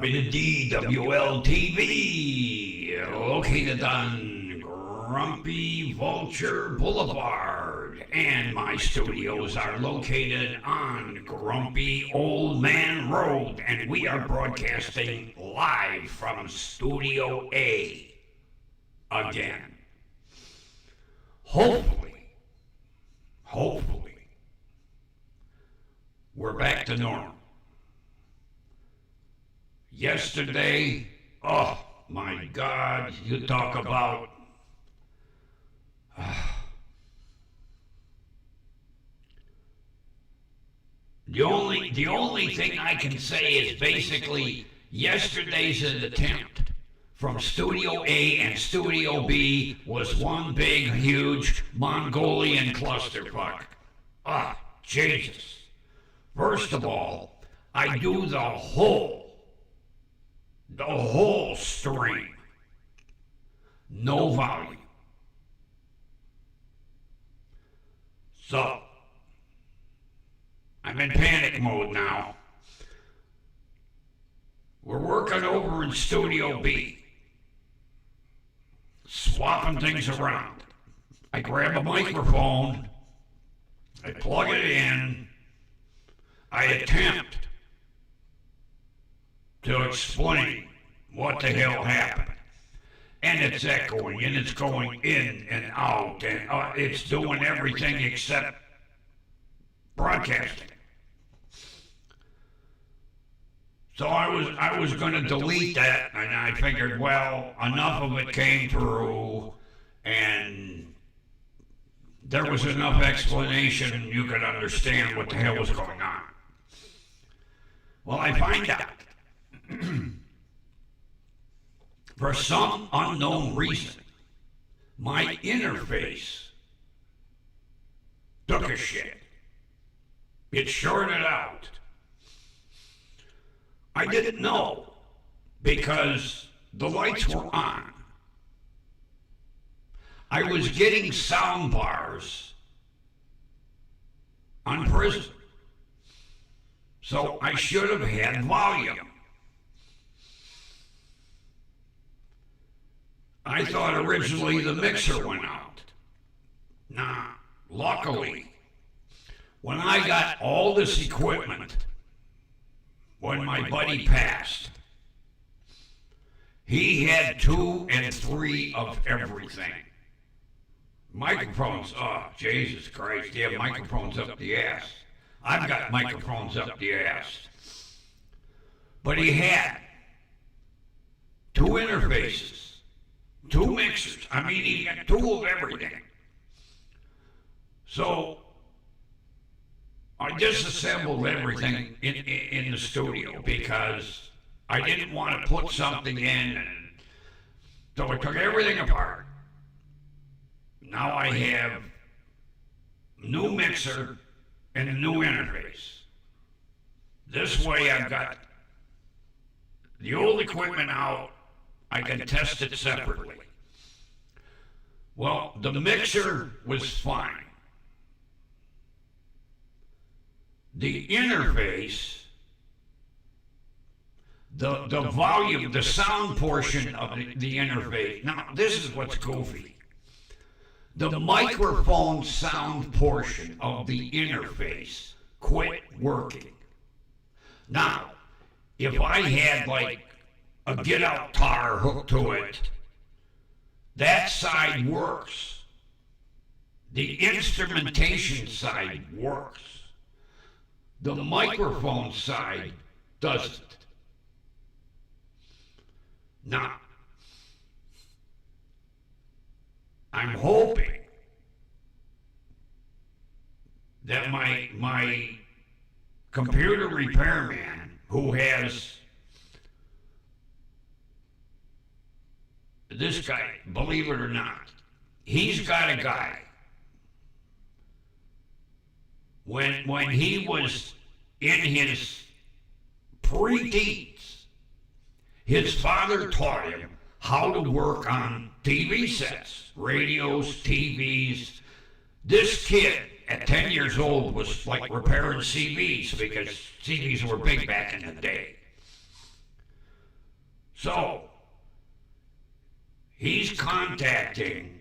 WDWL TV, located on Grumpy Vulture Boulevard, and my studios are located on Grumpy Old Man Road, and we are broadcasting live from Studio A again. Hopefully, we're back to normal. Yesterday, oh my God, you talk about the only thing I can say is basically yesterday's attempt from Studio A and Studio B was one big, huge Mongolian clusterfuck. Jesus. First of all, I do the whole stream. No volume. So, I'm in panic mode now. We're working over in Studio B, swapping things around. I grab a microphone, I plug it in, I attempt to explain what the hell happened. And it's echoing, and it's going in and out, and it's doing everything except broadcasting. So I was going to delete that, and I figured, well, enough of it came through, and there was enough explanation you could understand what the hell was going on. Well, I find out, for some unknown reason, my interface took a shit. It shorted out. I didn't know because the lights were on. I was getting sound bars on Prism, so I should have had volume. I thought originally the mixer went out. Nah, luckily, when I got all this equipment, when my buddy passed, he had 2 and 3 of everything. Microphones, oh, Jesus Christ, he had microphones up the ass. I've got microphones up the ass. But he had 2 interfaces. 2 mixers. I mean, he got 2 of everything. So I disassembled everything in the studio because I didn't want to put something in, and so I took everything apart. Now I have a new mixer and a new interface. This way I've got the old equipment out. I can test it separately. Well, the mixer was fine. The interface, the volume, the sound portion of the interface. Now, this is what's goofy. The microphone sound portion of the interface quit working. Now, if I had like a get-out tar hooked to it, that side works. The instrumentation side works. The microphone side doesn't. Now, I'm hoping that my computer repairman, who has this guy, believe it or not, he's got a guy. When he was in his pre-teens, his father taught him how to work on TV sets, radios, TVs. This kid at 10 years old was like repairing CVs because CVs were big back in the day. So, he's contacting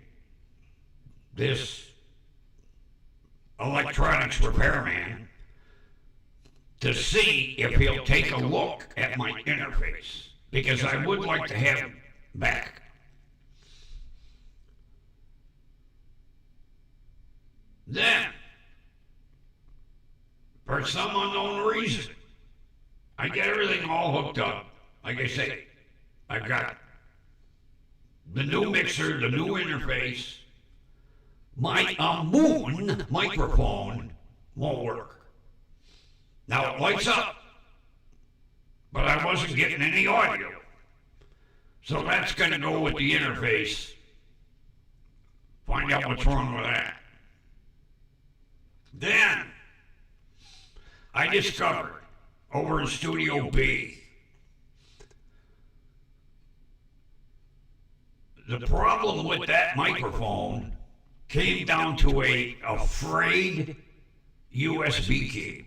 this electronics repairman to see if he'll take a look at my interface, because I would like to have him back. Then, for some unknown reason, I get everything all hooked up. Like I say, I've got the new mixer, the new interface. My Moon microphone won't work. Now it lights up, but I wasn't getting any audio. So that's going to go with the interface. Find out what's wrong with that. Then, I discovered over in Studio B, the problem with that microphone came down to a frayed USB cable.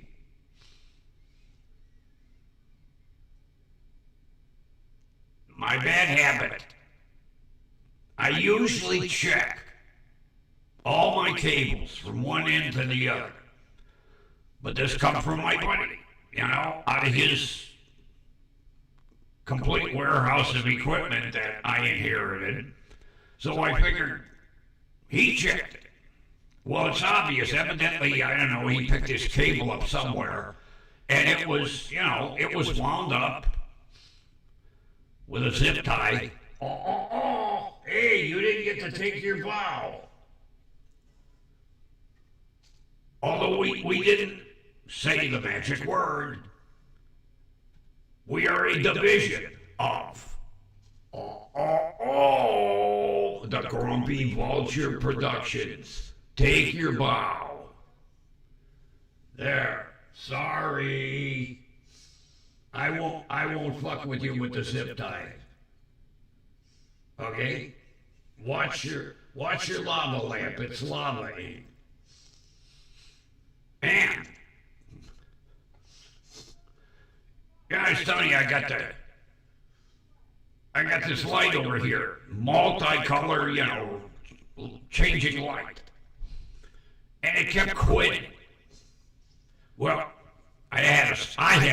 My bad habit. I usually check all my cables from one end to the other. But this comes from my buddy, out of his complete warehouse of equipment that I inherited. So I figured he checked it. Well, it's obvious. Evidently, I don't know, he picked his cable up somewhere, and it was, it was wound up with a zip tie. Hey, you didn't get to take your bow. Although we didn't say the magic word, we are a division of the Grumpy Vulture Productions. Take your bow. There. Sorry. I won't fuck with you with the zip tie. Okay? Watch your lava lamp. It's lava-ing. And I was telling you, I got this light over here, multicolor, changing light, and it kept quitting. Well, I had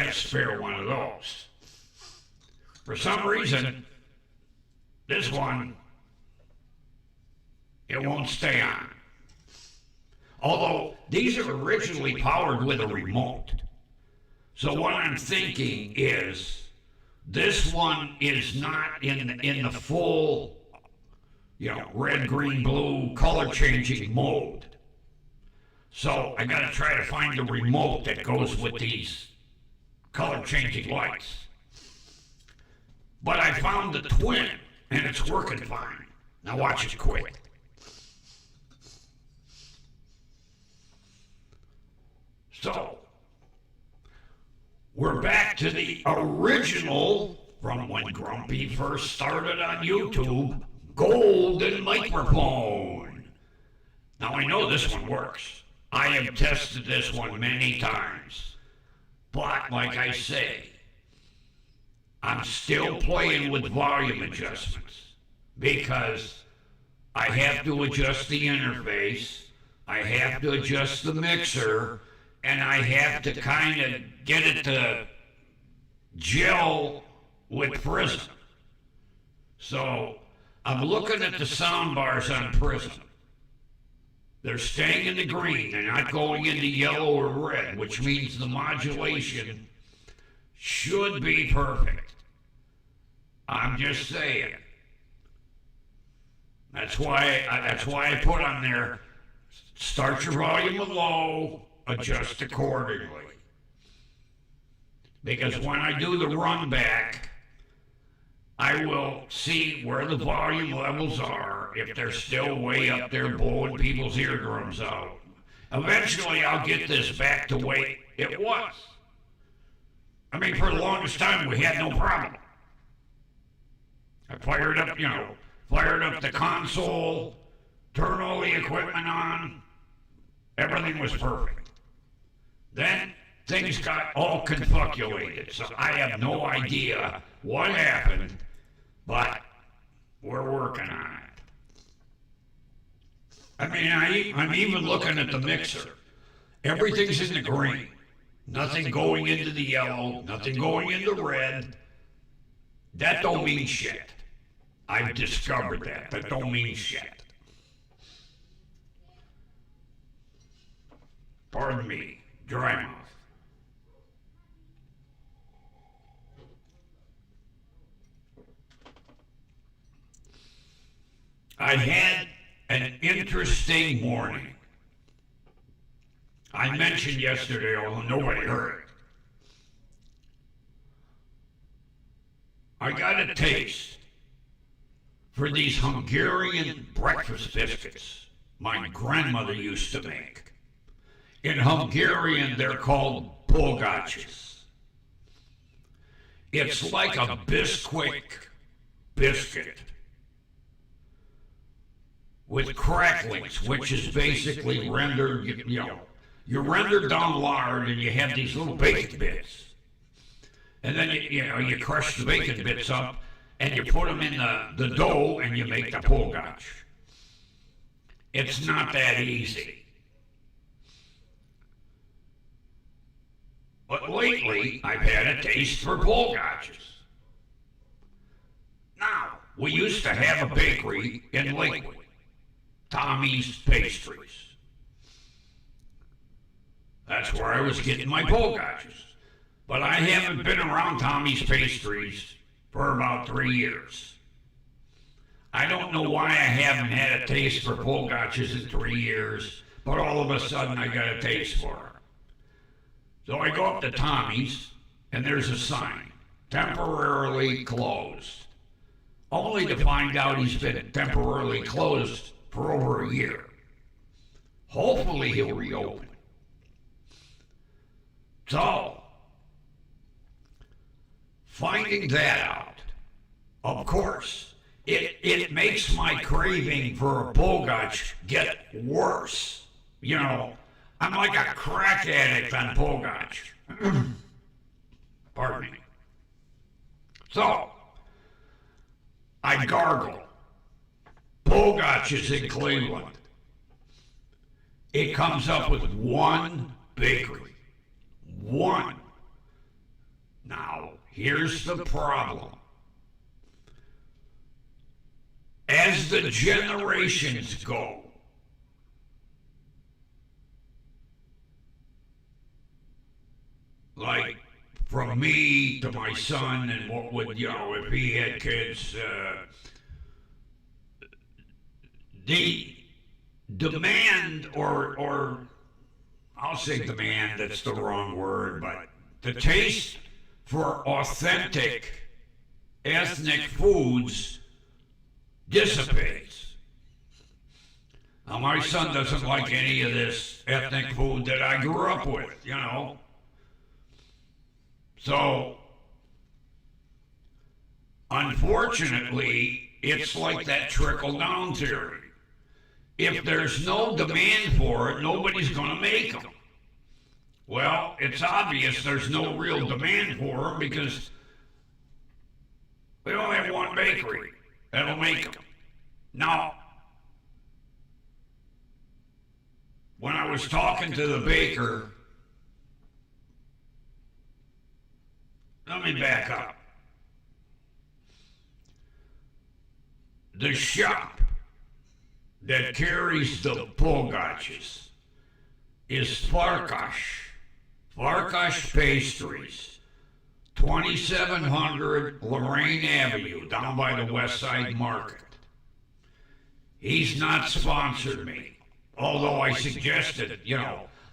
a spare one of those. For some reason, this one, it won't stay on. Although these are originally powered with a remote. So what I'm thinking is this one is not in the full, red, green, blue color changing mode. So I got to try to find the remote that goes with these color changing lights. But I found the twin and it's working fine. Now watch it quit. So, we're back to the original, from when Grumpy first started on YouTube, golden microphone. Now I know this one works. I have tested this one many times. But like I say, I'm still playing with volume adjustments because I have to adjust the interface, I have to adjust the mixer, and I have to kind of get it to gel with Prism. So I'm looking at the sound bars on Prism. They're staying in the green. They're not going into yellow or red, which means the modulation should be perfect. I'm just saying. That's why I put on there, start your volume low, adjust accordingly. Because when I do the run back, I will see where the volume levels are, if they're still way up there blowing people's eardrums out. Eventually I'll get this back to way it was. I mean, for the longest time we had no problem. I fired up the console, turned all the equipment on, everything was perfect. Then things got all confoculated, so I have no idea what happened, but we're working on it. I mean, I'm even looking at the mixer. Everything's in the green. Nothing going into the yellow, nothing going into red. That don't mean shit. I've discovered that. That don't mean shit. Pardon me, dry mouth. I had an interesting morning. I mentioned yesterday, although nobody heard it. I got a taste for these Hungarian breakfast biscuits my grandmother used to make. In Hungarian, they're called polgácsas. It's like a Bisquick biscuit with cracklings, which is basically rendered, you render down lard and you have these little bacon bits. And then, you crush the bacon bits up and you put them in the dough and you make the polgács. It's not that easy. But lately, I've had a taste for polgács. Now, we used to have a bakery in Lakewood, Tommy's Pastries. That's where I was getting my polgács. But I haven't been around Tommy's Pastries for about 3 years. I don't know why I haven't had a taste for polgács in 3 years, but all of a sudden I got a taste for it. So I go up to Tommy's, and there's a sign, temporarily closed. Only to find out he's been temporarily closed for over a year. Hopefully he'll reopen. So, finding that out, of course, it makes my craving for a polgács get worse. I'm like a crack addict on polgács. Pardon me. So, I gargle. Polgács is in Cleveland. It comes up with one bakery. One. Now, here's the problem. As the generations go, like from me to my son, and what would, if he had kids, the demand, or I'll say demand, that's the wrong word, but the taste for authentic ethnic foods dissipates. Now, my son doesn't like any of this ethnic food that I grew up with, So, unfortunately, it's like that trickle-down theory. If there's no demand for it, nobody's going to make them. Well, it's obvious there's no real demand for them because we only have one bakery that'll make them. Now, when I was talking to the baker, let me back up. The shop that carries the polgács is Farkas Pastries, 2700 Lorraine Avenue, down by the West Side Market. He's not sponsored me, although I suggested,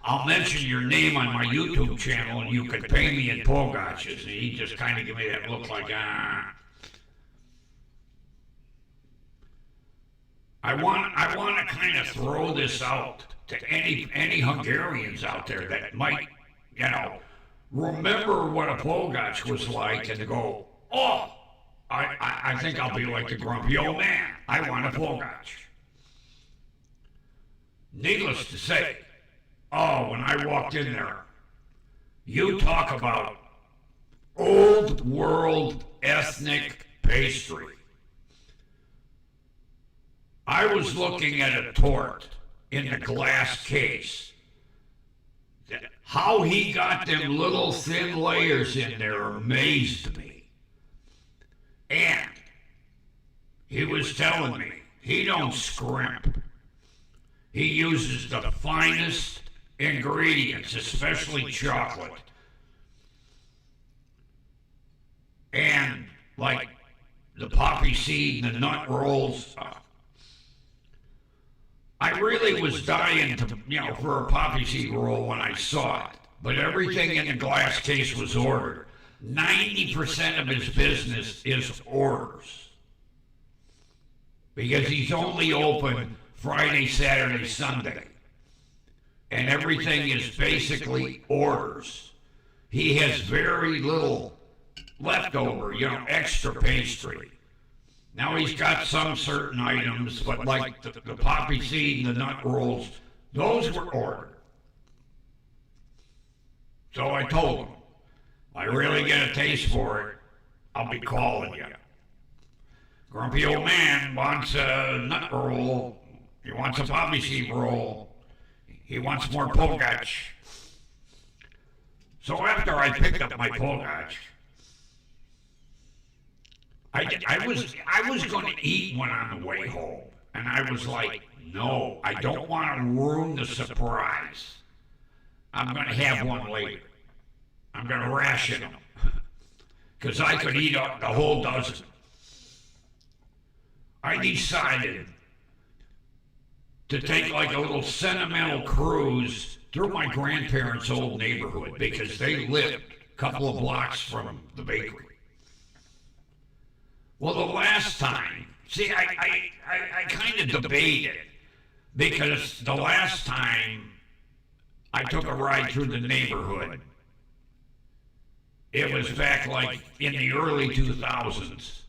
I'll mention your name on my YouTube channel and you could pay me in polgács. And he just kind of gave me that look like, I want to kind of throw this out to any Hungarians out there that might, remember what a polgács was like and go, oh, I think I'll be like the grumpy old man. I want a polgács. Needless to say, when I walked in there, you talk about old world ethnic pastry. I was looking at a tort in the glass case. How he got them little thin layers in there amazed me. And he was telling me he don't scrimp. He uses the finest ingredients, especially chocolate. And like the poppy seed and the nut rolls. I really was dying to, for a poppy seed roll when I saw it. But everything in the glass case was ordered. 90% of his business is orders. Because he's only open Friday, Saturday, Sunday. And everything is basically orders. He has very little leftover, extra pastry. Now he's got some certain items, but like the poppy seed and the nut rolls, those were ordered. So I told him, if I really get a taste for it, I'll be calling you. Grumpy old man wants a nut roll. He wants a poppy seed roll. He wants more pogach. So after I picked up my pogach, I was going to eat one on the way home, and I was like, no, I don't want to ruin the surprise. I'm going to have one later. I'm going to ration them, because I could eat up the whole dozen. I decided to take like a little sentimental cruise through my grandparents' old neighborhood, because they lived a couple of blocks from the bakery. Well, the last time, see, I kind of debated, because the last time I took a ride through the neighborhood, it was back like in the early 2000s.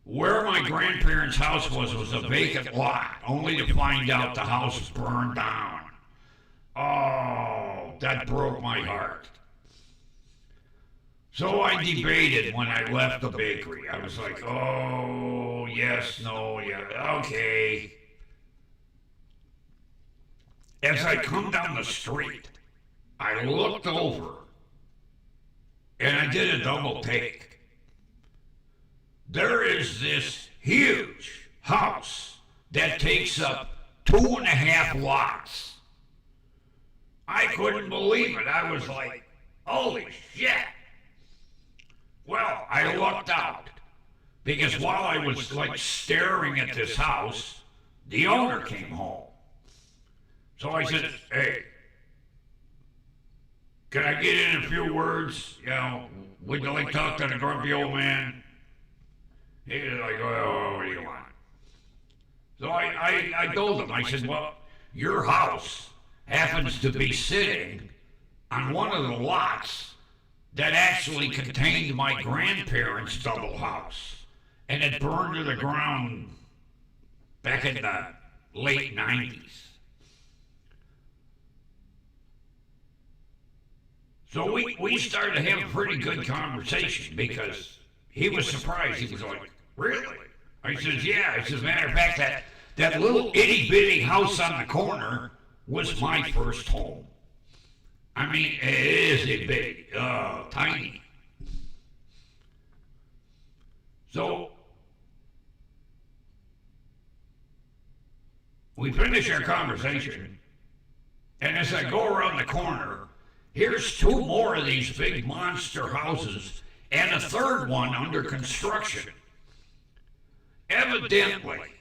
Where my grandparents' house was a vacant lot, only to find out the house burned down. Oh, that broke my heart. So I debated when I left the bakery. I was like, oh, yes, no, yeah, okay. As I come down the street, I looked over, and I did a double take. There is this huge house that takes up 2.5 lots. I couldn't believe it. I was like, holy shit. Well, I looked out, because while I was like staring at this house, the owner came home. So I said, hey, can I get in a few words? Would you like to talk to the grumpy old man? He was like, oh, what do you want? So I told him, I said, well, your house happens to be sitting on one of the lots that actually contained my grandparents' double house. And it burned to the ground back in the late 90s. So we started to have a pretty good conversation, because he was surprised. He was like, really? I said, yeah. I said, matter of fact, that little itty-bitty house on the corner was my first home. I mean, it is a big, tiny. So we finish our conversation, and as I go around the corner, here's 2 more of these big monster houses and a third one under construction. Evidently,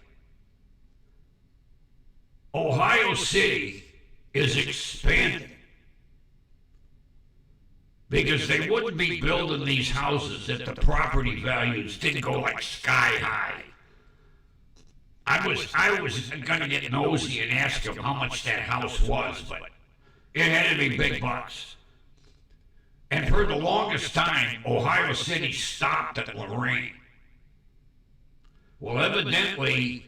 Ohio City is expanding, because they wouldn't be building these houses if the property values didn't go like sky high. I was going to get nosy and ask him how much that house was, but it had to be big bucks. And for the longest time, Ohio City stopped at Lorraine. Well, evidently,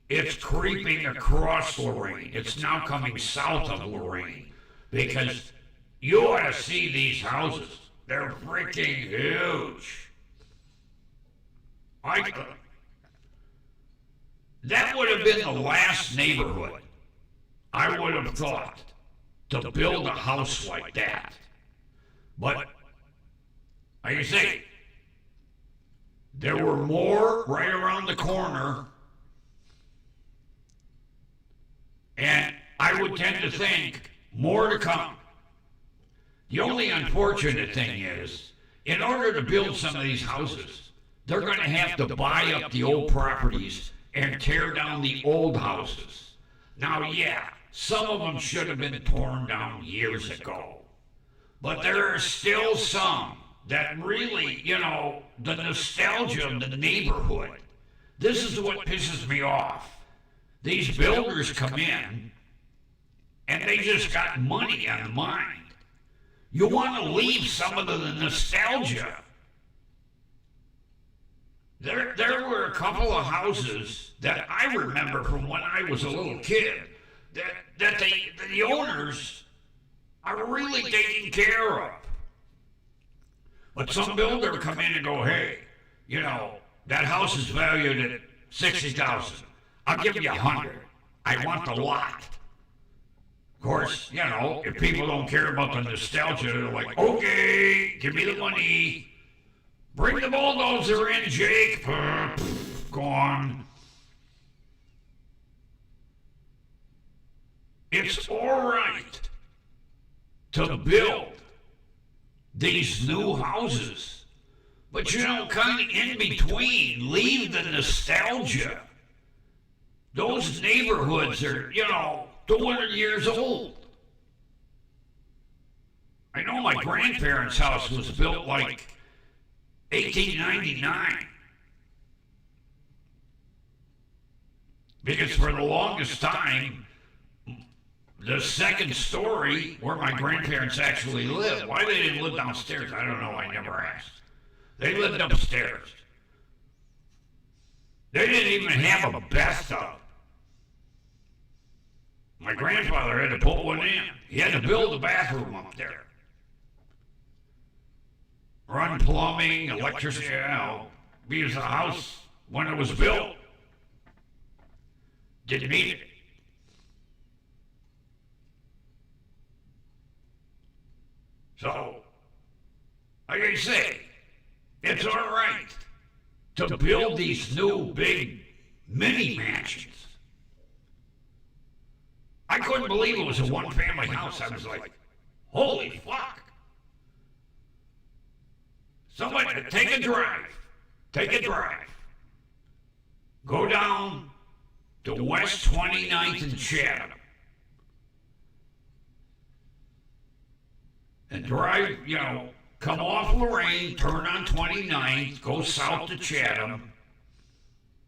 it's creeping across Lorraine. It's now coming south of Lorraine, because you ought to see these houses. They're freaking huge. That would have been the last neighborhood I would have thought to build a house like that. But, like I say, there were more right around the corner, and I would tend to think more to come. The only unfortunate thing is, in order to build some of these houses, they're going to have to buy up the old properties and tear down the old houses. Now, yeah, some of them should have been torn down years ago. But there are still some that really, the nostalgia of the neighborhood. This is what pisses me off. These builders come in, and they just got money on the mind. You want to leave some of the nostalgia. There were a couple of houses that I remember from when I was a little kid that the owners are really taking care of. But some builder come in and go, hey, that house is valued at $60,000. I'll give you $100. I want the lot. Of course, if people don't care about the nostalgia, they're like, okay, give me the money. Bring the bulldozer in, Jake. Gone. It's all right to build these new houses, but kind of in between, leave the nostalgia. Those neighborhoods are, 200 years old. I know my grandparents' house was built like 1899. Because for the longest time, the second story where my grandparents actually lived, why they didn't live downstairs, I don't know, I never asked. They lived upstairs. They didn't even have a bathtub. My grandfather had to put one in. He had to build a bathroom up there. Run plumbing, electricity, because the house, when it was built, didn't need it. So, like I say, it's all right to build these new big mini mansions. I couldn't believe it was a one-family house. I was like, holy fuck. Somebody, take a drive. Go down to West 29th and Chatham. And drive, come off Lorraine, turn on 29th, go south to Chatham,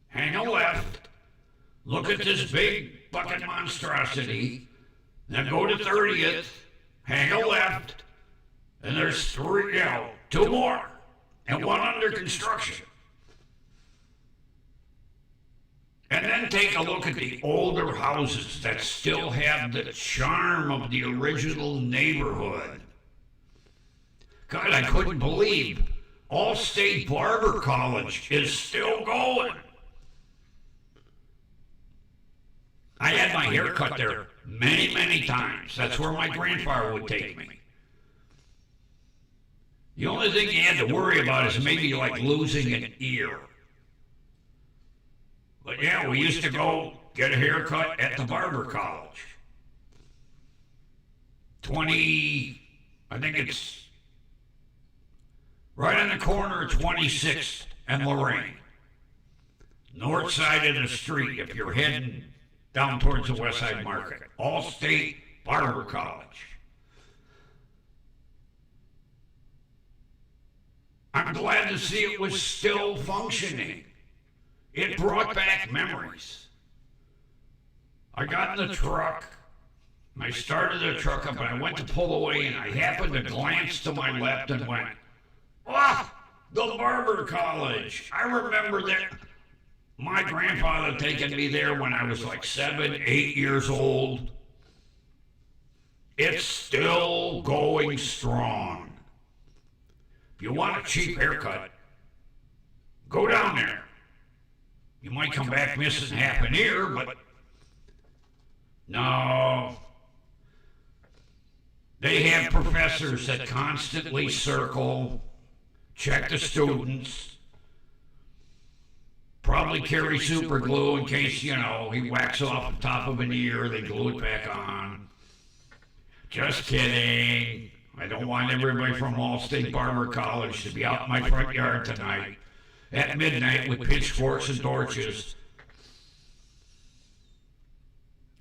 hang a left, look at this big fucking monstrosity, then go to 30th, hang a left, and there's two more, and one under construction. And then take a look at the older houses that still have the charm of the original neighborhood. God, I couldn't believe All-State Barber College is still going. I had my hair cut there many, many times. That's where my grandfather would take me. The only thing you had to worry about is maybe like losing an ear. But yeah, we used to go get a haircut at the Barber College. I think it's right on the corner of 26th and Lorraine. North side of the street if you're heading down towards the West Side Market. All-State Barber College. I'm glad to see it was still functioning. It brought back memories. I got in the truck. I started the truck up and I went to pull away and I happened to glance to my left and went, the Barber College. I remember that. My grandfather taking me there when I was like 7, 8 years old. It's still going strong. If you want a cheap haircut, go down there. You might come back missing half an ear, but no. They have professors that constantly circle, check the students, probably carry super glue in case, he whacks off the top of an ear, they glue it back on. Just kidding. I don't want everybody from Allstate Barber College to be out in my front yard tonight at midnight with pitchforks and torches.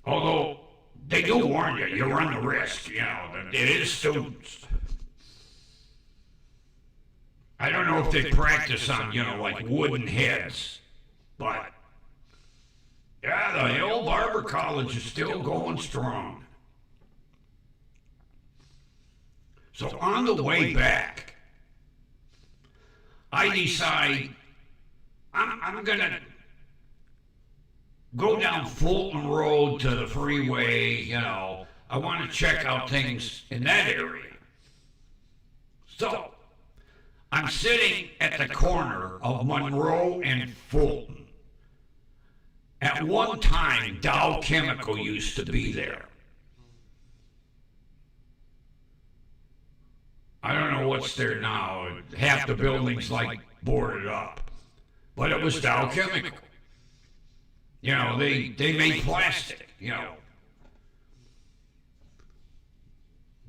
Although they do warn you, you run the risk, that it is students. I don't know if they practice on, like wooden heads, but yeah, the old Barber College is still going strong. So on the way back, I decide I'm going to go down Fulton Road to the freeway, I want to check out things in that area. So I'm sitting at the corner of Monroe and Fulton. At one time, Dow Chemical used to be there. I don't know what's there now. Half the building's like boarded up. But it was Dow Chemical. They made plastic,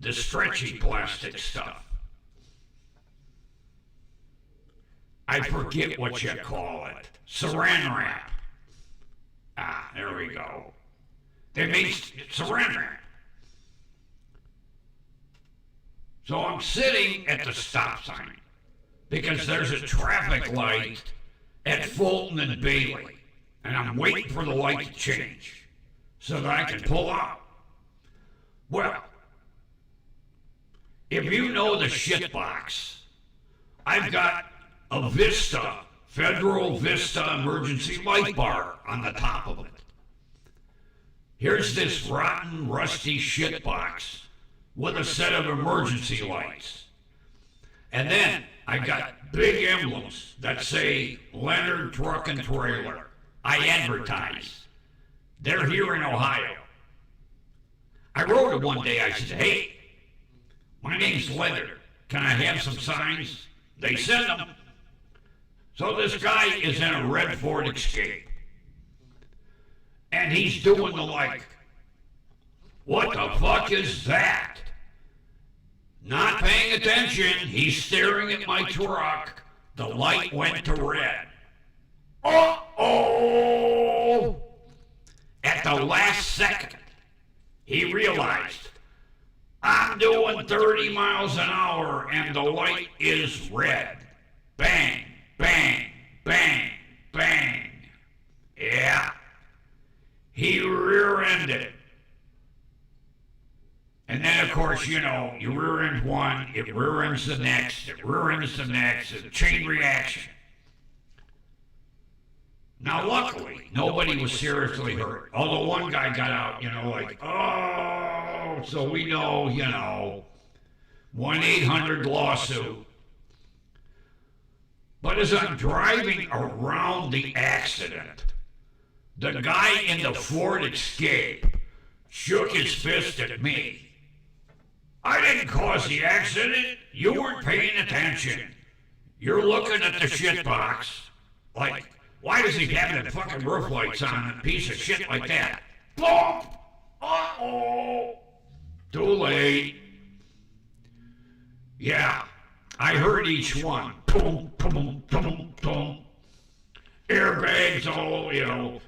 the stretchy plastic stuff. I forget what you call it. Saran wrap. Ah, there we go. They made saran wrap. So I'm sitting at the stop sign because there's a traffic light at Fulton and Bailey, and I'm waiting for the light to change so that I can pull out. Well, if you know the shit box, I've got a Vista, Federal Vista emergency light bar on the top of it. Here's this rotten, rusty shit box with a set of emergency lights. And then I've got big emblems that say Leonard Truck and Trailer. I advertise. They're here in Ohio. I wrote it one day. I said, hey, my name's Leonard. Can I have some signs? They sent them. So this guy is in a red Ford Escape. And he's doing the like, what the fuck is that? Not paying attention. He's staring at my truck. The light went to red. Uh-oh! At the last second, he realized, I'm doing 30 miles an hour and the light is red. Bang, bang, bang, bang. Yeah. He rear-ended. And then, of course, you rear-end one, it rear-ends the next, it rear-ends the next, it's a chain reaction. Now, luckily, nobody was seriously hurt. Although one guy got out, so we know, 1-800 lawsuit. But as I'm driving around the accident, the guy in the Ford Escape shook his fist at me. I didn't cause the accident. You weren't paying attention. You're looking at the shit box. Like, why does he have the fucking roof lights on a piece of shit like that? Boom! Uh-oh! Too late. Yeah, I heard each one. Boom, boom, boom, boom. Airbags all,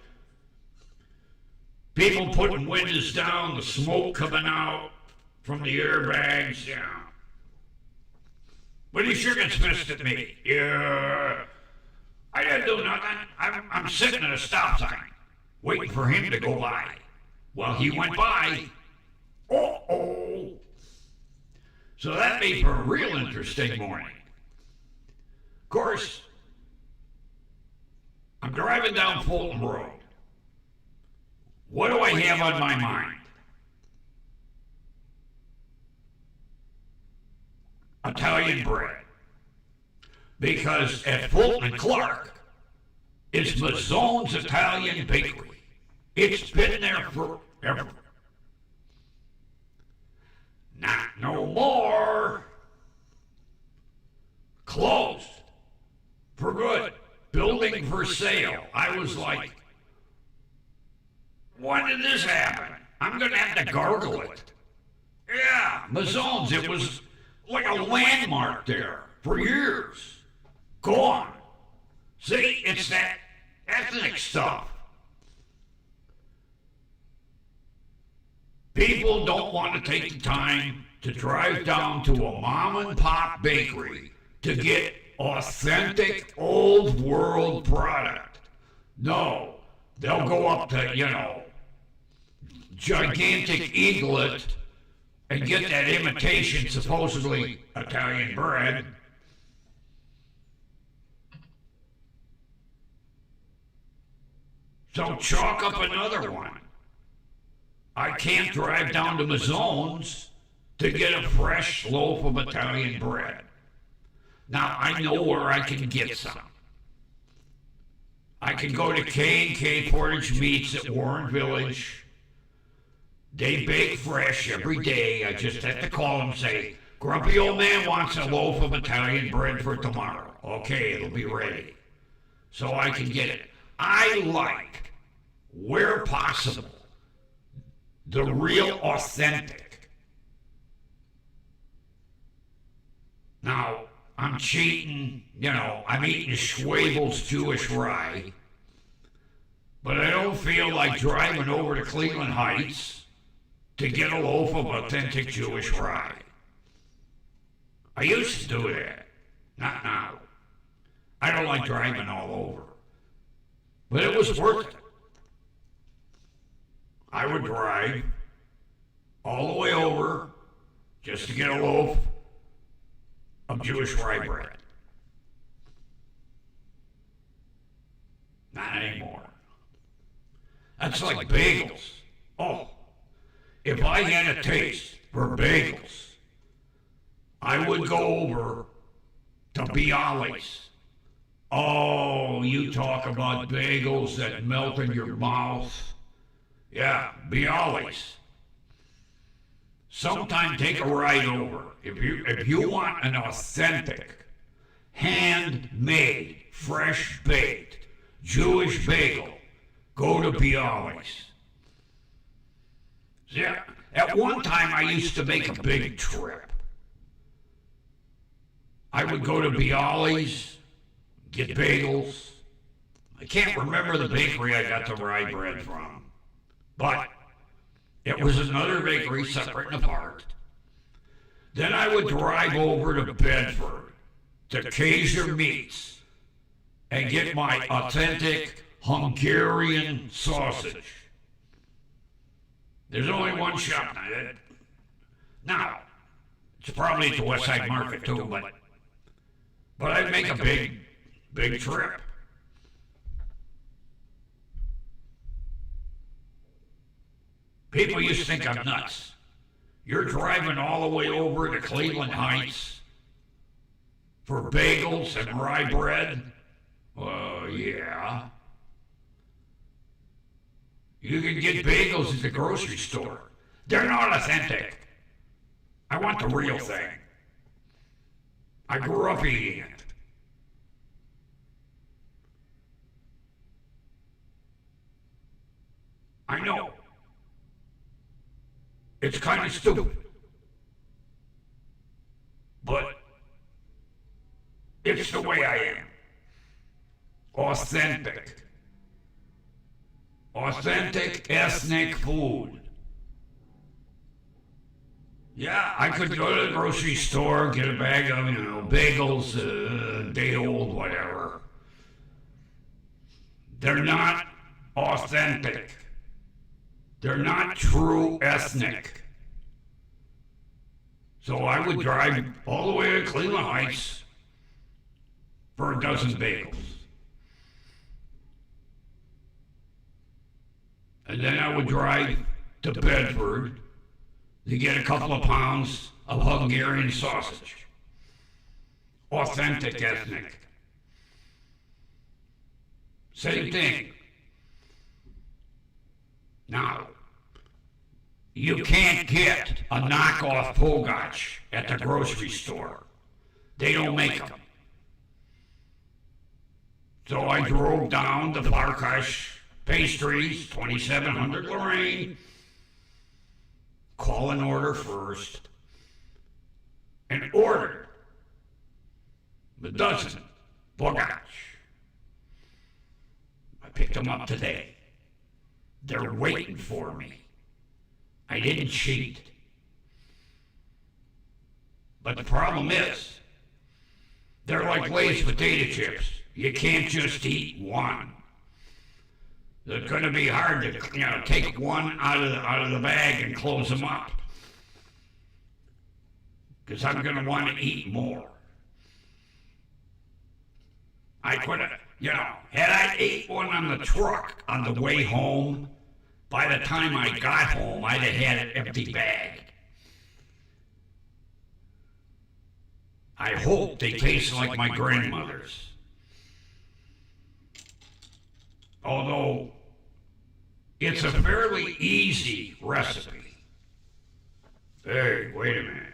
people putting windows down, the smoke coming out from the airbags, yeah. But he shook his fist at me. Yeah. I didn't do nothing. I'm sitting at a stop sign, waiting for him to go by. Well, he went by. Uh-oh. So that made for a real interesting morning. Of course, I'm driving down Fulton Road. What do I have on my mind? Italian bread. Because at Fulton and Clark, is Mazzone's Italian Bakery. It's been there forever. Not no more. Closed. For good. Building for sale. I was like, when did this happen? I'm going to have to gargle it. Yeah, Mazzone's. It was like a landmark there for years. Gone. See, it's that ethnic stuff. People don't want to take the time to drive down to a mom and pop bakery to get authentic old world product. No, they'll go up to, gigantic Eaglet and get that imitation, supposedly Italian bread. So chalk up another one. I can't drive down to Mazzone's to get a fresh loaf of Italian bread. Now, I know where I can get some. I can go to K&K Portage Meats at Warren Village. They bake fresh every day. I just have to call them and say, Grumpy old man wants a loaf of Italian bread for tomorrow. Okay, it'll be ready. So I can get it. I like, where possible, the real authentic. Now, I'm cheating, I'm eating Schwabel's Jewish rye, but I don't feel like driving over to Cleveland Heights to get a loaf of authentic Jewish rye. I used to do that, not now. I don't like driving all over, but it was worth it. I would drive all the way over just to get a loaf of Jewish rye bread. Not anymore. That's like bagels. Oh, if I had a taste for bagels, I would go over to Bialys. Oh, you talk about bagels that melt in your mouth. Yeah, Bialys. Sometime take a ride over. If you want an authentic, handmade, fresh baked Jewish bagel, go to Bialys. Yeah, at one time I used to make a big trip. I would go to Bialys, get bagels. I can't remember the bakery I got the rye bread from, but it was another bakery separate and apart. Then I would drive over to Bedford, to Kaiser Meats, and get my authentic Hungarian sausage. There's only one shop now. It's probably at the West Side Market too, but I'd make a big trip. People used to think I'm nuts. You're driving all the way over to Cleveland Heights for bagels and rye bread? Yeah. You can get bagels at the grocery store. They're not authentic. I want the real thing. I grew up eating it. I know. It's kind of stupid. But it's the way I am. Authentic. Authentic ethnic food. Yeah, I could go to the grocery store, get a bag of, bagels, day old, whatever. They're not authentic. They're not true ethnic. So I would drive all the way to Cleveland Heights for a dozen bagels. And then I would drive to Bedford to get a couple of pounds of Hungarian sausage. Authentic ethnic. Same thing. Now, you can't get a knockoff Pogach at the grocery store. They don't make them. So I drove down to Farkash Pastries, 2700 Lorraine, call an order first, and ordered the dozen Pogach. I picked them up today. They're waiting for me. I didn't cheat. But the problem is, they're like Lay's potato chips. You can't just eat one. It's going to be hard to, take one out of the bag and close them up. Because I'm going to want to eat more. I could have, had I ate one on the truck on the way home, by the time I got home, I'd have had an empty bag. I hope they taste like my grandmother's. Although, it's a fairly easy recipe. Hey, wait a minute.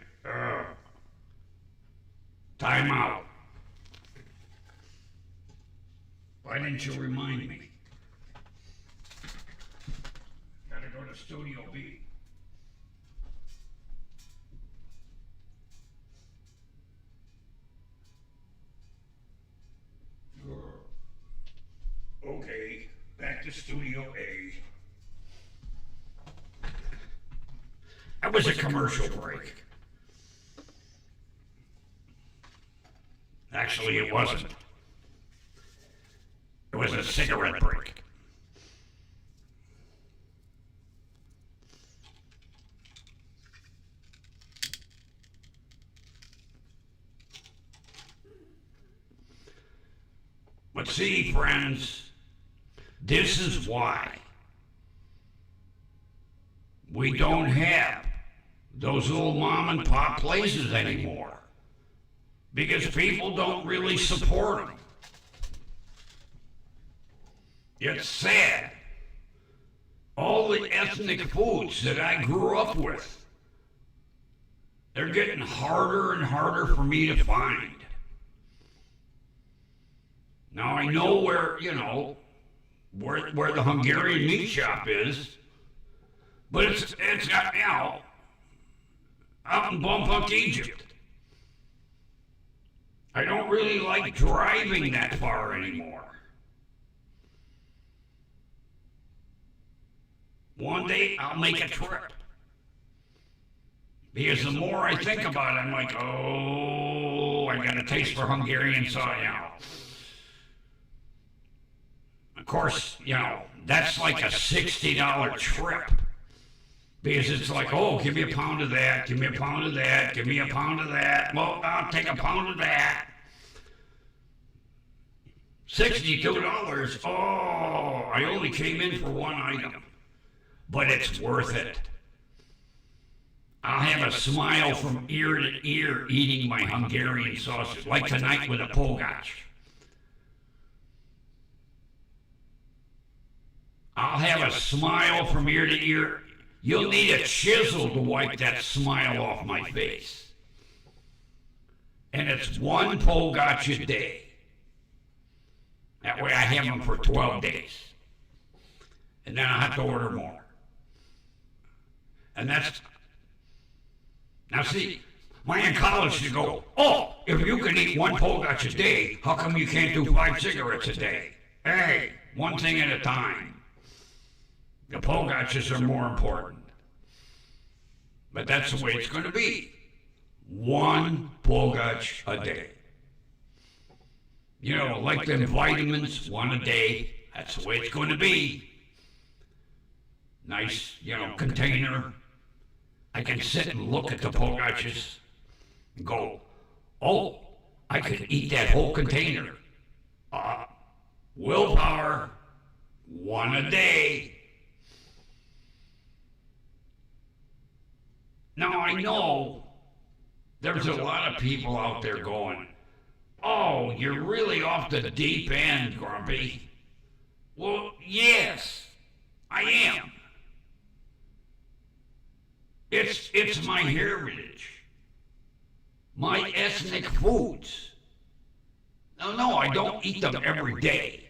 Time out. Why didn't you remind me? Gotta go to Studio B. Okay, back to Studio A. That was a commercial break. Actually, it wasn't. It was a cigarette break. But see, friends, this is why we don't have those little mom and pop places anymore. Because people don't really support them. It's sad. All the ethnic foods that I grew up with, they're getting harder and harder for me to find. Now I know where, where the Hungarian meat shop is, but it's out in Bumfuck, Egypt. I don't really like driving that far anymore. One day I'll make a trip. Because the more I think about it, I'm like, I got a taste for Hungarian sauce. Of course, that's like a $60 trip. Because it's like, give me a pound of that, give me a pound of that, give me a pound of that. Well, I'll take a pound of that. $62. I only came in for one item. But it's worth it. I'll have a smile from ear to ear eating my Hungarian sausage, like tonight with a Pogach. I'll have a smile from ear to ear. You'll need a chisel to wipe that smile off my face. And it's one Pogach a day. That way I have them for 12 days. And then I'll have to order more. And that's, now see, my oncology should go, if you can eat one Pogach a day, how come you can't do 5 cigarettes a day? Hey, one thing at a time. The Pogachs are more important. But that's the way it's going to be. One Pogach a day. Like them vitamins, one a day. That's the way it's going to be. Nice, container. I can sit and look at the Pogachs and go, I could eat that whole container. Willpower, one a day. Now I know there's a lot of people out there going, you're really off the deep end, Grumpy. Well, yes, I am. It's my heritage, my ethnic foods. No, I don't eat them every day.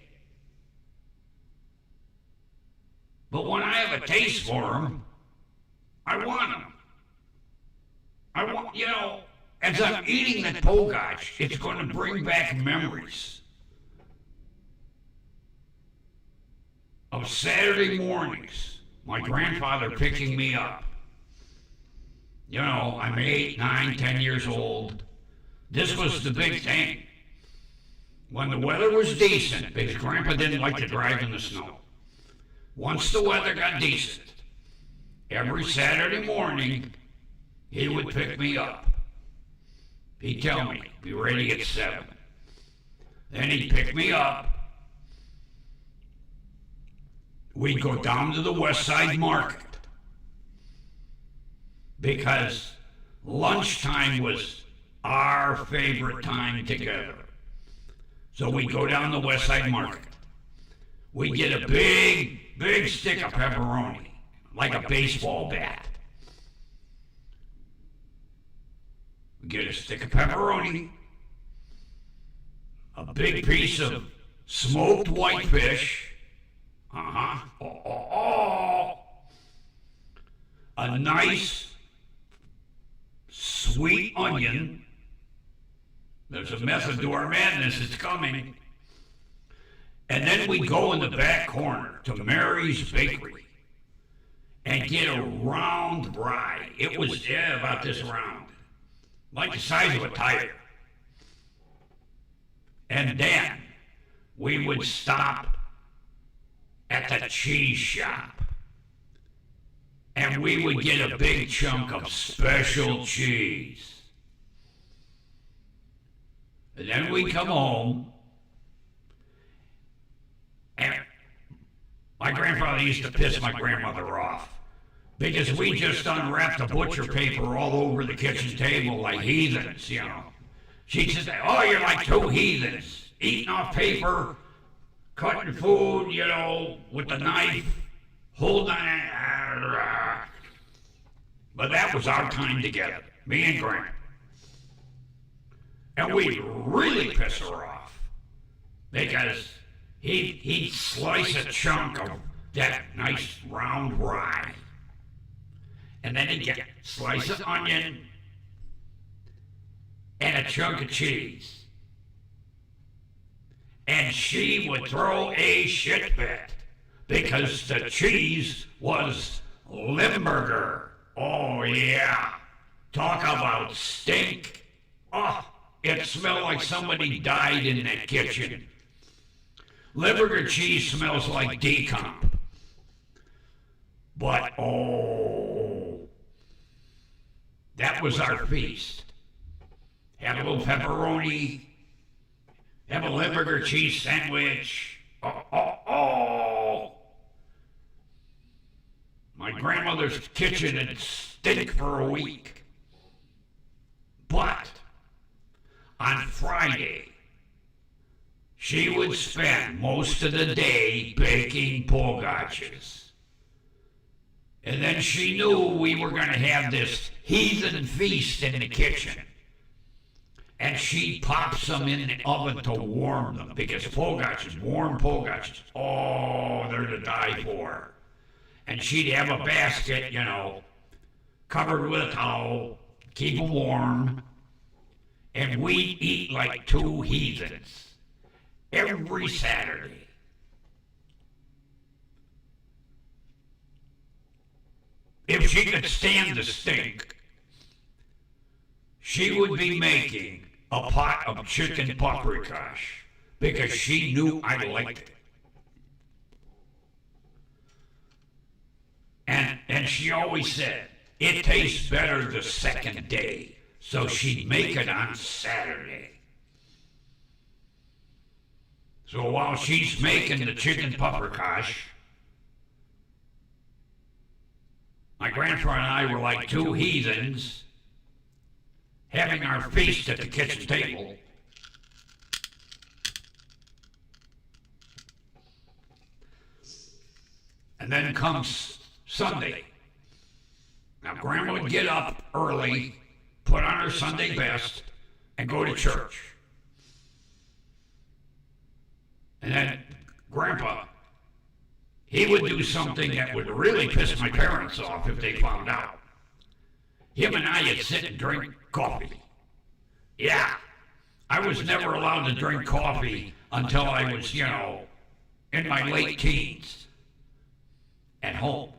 But when I have a taste for them, I want them. As I'm eating the pogach, it's going to bring back memories of Saturday mornings, my grandfather picking me up. I'm 8, 9, 10 years old. This was the big thing. When the weather was decent, because Grandpa didn't like to drive in the snow. Once the weather got decent, every Saturday morning, he would pick me up. He'd tell me, be ready at 7. Then he'd pick me up. We'd go down to the West Side Market because lunchtime was our favorite time together. So we'd go down the West Side Market. We'd get a big stick of pepperoni, like a baseball bat. We'd get a stick of pepperoni, a big piece of smoked whitefish, a nice sweet onion. There's a method to our madness, it's coming. And then we go in the back corner to Mary's Bakery and get a round rye. It was about this round, like the size of a tire. And then we would stop at the cheese shop and we would get a big chunk of special cheese. And then we'd come home, and my grandfather used to piss my grandmother off because we just unwrapped the butcher paper all over the kitchen table like heathens, She'd say, oh, you're like two heathens, eating off paper, cutting food, with the knife, holding it. But that was our time together, me and Grandma. And we'd really piss her off because he'd slice a chunk of that nice round rye. And then he'd get slice of onion and a chunk of cheese. And she would throw a shit fit because the cheese was Limburger. Oh, yeah. Talk about stink. Oh, it smelled like somebody died in that kitchen. Limburger cheese smells like decomp. But, that was our feast. Have a little pepperoni, have a Limburger cheese sandwich. My grandmother's kitchen would stink for a week. But on Friday, she would spend most of the day baking pogachas. And then she knew we were going to have this heathen feast in the kitchen. And she'd pop some in the oven to warm them because pogachas, warm pogachas, they're to die for. And she'd have a basket, covered with a towel, keep them warm. And we'd eat like two heathens every Saturday. If she could stand the stink, she would be making a pot of chicken paprikash because she knew I liked it. And she always said, it tastes better the second day. So she'd make it on Saturday. So while she's making the chicken paprikash, my grandfather and I were like two heathens having our feast at the kitchen table. And then comes Sunday. Now, Grandma would get up early, put on her Sunday best, and go to church. And then Grandpa, he would do something that would really piss my parents off if they found out. Him and I would sit and drink coffee. Yeah, I was never allowed to drink coffee until I was, in my late teens at home.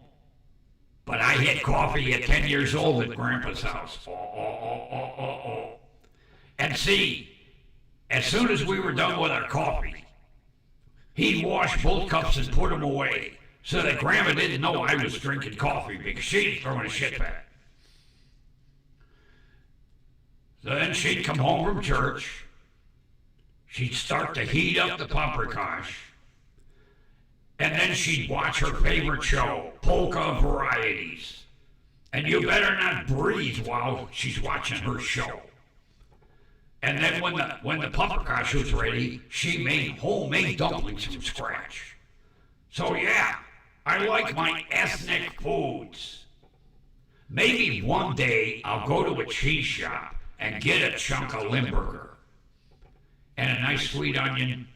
But I had coffee at 10 years old at Grandpa's house. And see, as soon as we were done with our coffee, he'd wash both cups and put them away so that Grandma didn't know I was drinking coffee because she'd throw a shit back. So then she'd come home from church. She'd start to heat up the paprikash. And then she'd watch her favorite show, Polka Varieties. And you better not breathe while she's watching her show. And then when the paprikash was ready, she made homemade dumplings from scratch. So yeah, I like my ethnic foods. Maybe one day I'll go to a cheese shop and get a chunk of Limburger and a nice sweet onion.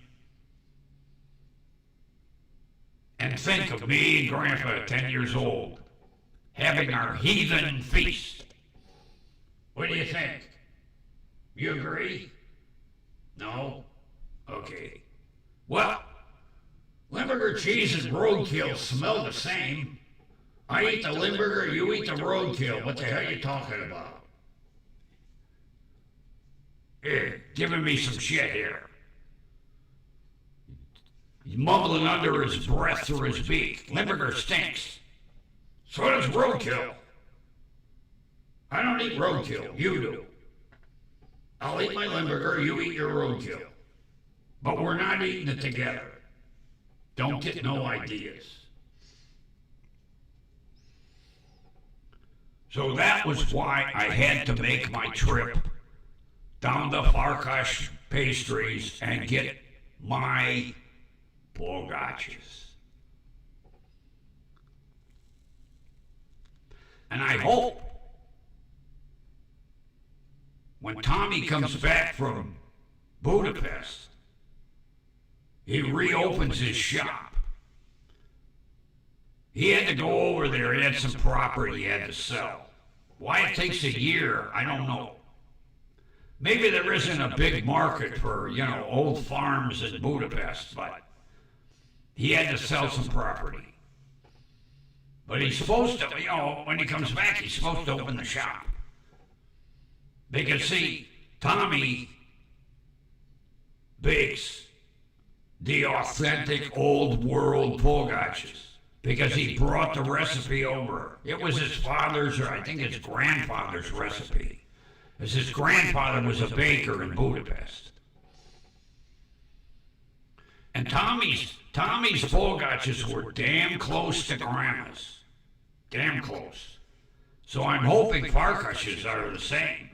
And think of me and Grandpa at 10 years old having our heathen feast. What do you think? You agree? No? Okay. Well, Limburger cheese and roadkill smell the same. I eat the Limburger, you eat the roadkill. What the hell are you talking about? Here, giving me some shit here. He's mumbling under his breath through his beak. Limburger stinks. So does roadkill. I don't eat roadkill. You do. I'll eat my Limburger, you eat your roadkill. But we're not eating it together. Don't get no ideas. So that was why I had to make my trip down to Farkash Pastries and get my Bogachas. And I hope when Tommy comes back from Budapest, he reopens his shop. He had to go over there. He had some property he had to sell. Why it takes a year, I don't know. Maybe there isn't a big market for, old farms in Budapest, but he had to sell some property. But he's supposed to, when he comes back, he's supposed to open the shop. Because, see, Tommy bakes the authentic old world Bogachas because he brought the recipe over. It was his father's, or I think his grandfather's recipe, as his grandfather was a baker in Budapest. And Tommy's Bogachas were damn close to Grandma's. Damn close. So I'm hoping Farkash's are the same.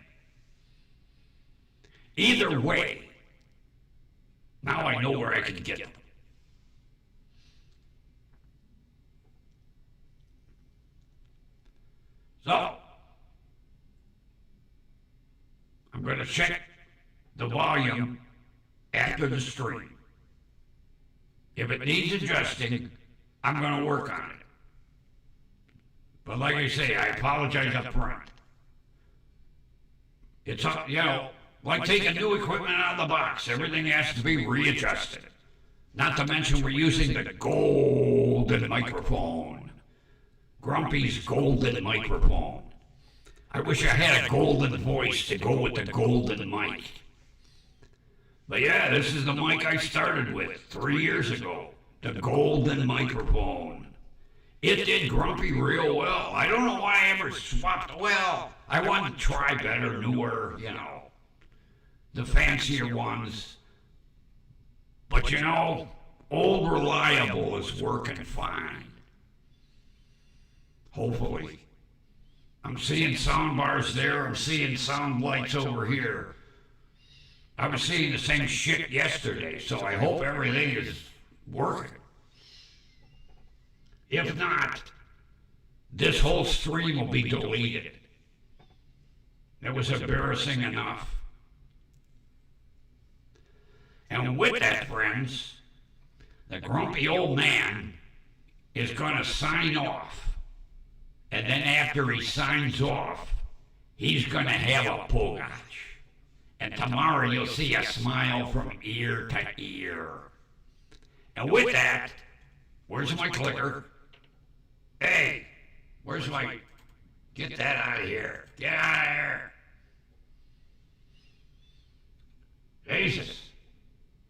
Either way, now I know where I can get them. So, I'm going to check the volume after the stream. If it needs adjusting, I'm going to work on it. But like I say, I apologize up front. It's, like taking new equipment out of the box. Everything has to be readjusted. Not to mention we're using the golden microphone. Grumpy's golden microphone. I wish I had a golden voice to go with the golden mic. But yeah, this is the mic I started with 3 years ago. The golden microphone. It did Grumpy real well. I don't know why I ever swapped. Well, I wanted to try better, newer, the fancier ones. But old reliable is working fine. Hopefully. I'm seeing sound bars there. I'm seeing sound lights over here. I was seeing the same shit yesterday, so I hope everything is working. If not, this whole stream will be deleted. It was embarrassing enough. And with that, friends, the grumpy old man is going to sign off. And then after he signs off, he's going to have a pugach. And tomorrow you'll see a smile from ear to ear. And with that, where's my clicker? Hey, where's my... Get that out of here. Get out of here. Jesus.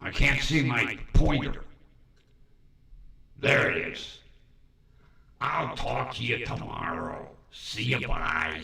I can't see my pointer. There it is. I'll talk to you tomorrow. See you, bye.